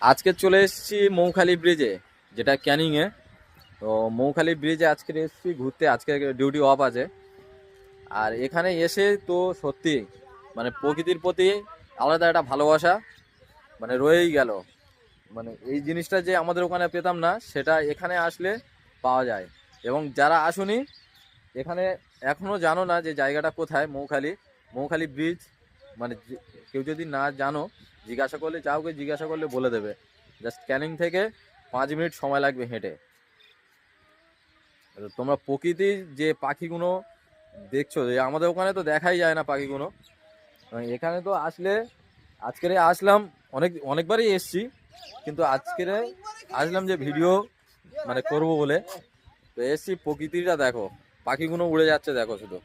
আজকে চলে এসেছি মৌখালি ব্রিজে, যেটা ক্যানিংয়ে। তো মৌখালি ব্রিজে আজকে এসেছি ঘুরতে, আজকে ডিউটি অফ আছে। আর এখানে এসে তো সত্যি মানে প্রকৃতির প্রতি আলাদা একটা ভালোবাসা মানে রয়েই গেল। মানে এই জিনিসটা যে আমাদের ওখানে পেতাম না, সেটা এখানে আসলে পাওয়া যায়। এবং যারা আসুনি এখানে এখনো জানো না যে জায়গাটা কোথায়, মৌখালি মৌখালি ব্রিজ। মানে কেউ যদি না জানো, জিজ্ঞাসা করলে, কাউকে জিজ্ঞাসা করলে বলে দেবে। জাস্ট ক্যানিং থেকে 5 মিনিট সময় লাগবে হেঁটে। তোমরা প্রকৃতির যে পাখিগুলো দেখছো, যে আমাদের ওখানে তো দেখাই যায় না পাখিগুলো, এখানে তো আসলে আজকের আসলাম। অনেকবারই এসছি, কিন্তু আজকের আসলাম যে ভিডিও মানে করব বলে। তো এসছি, প্রকৃতিটা দেখো, পাখিগুলো উড়ে যাচ্ছে দেখো শুধু।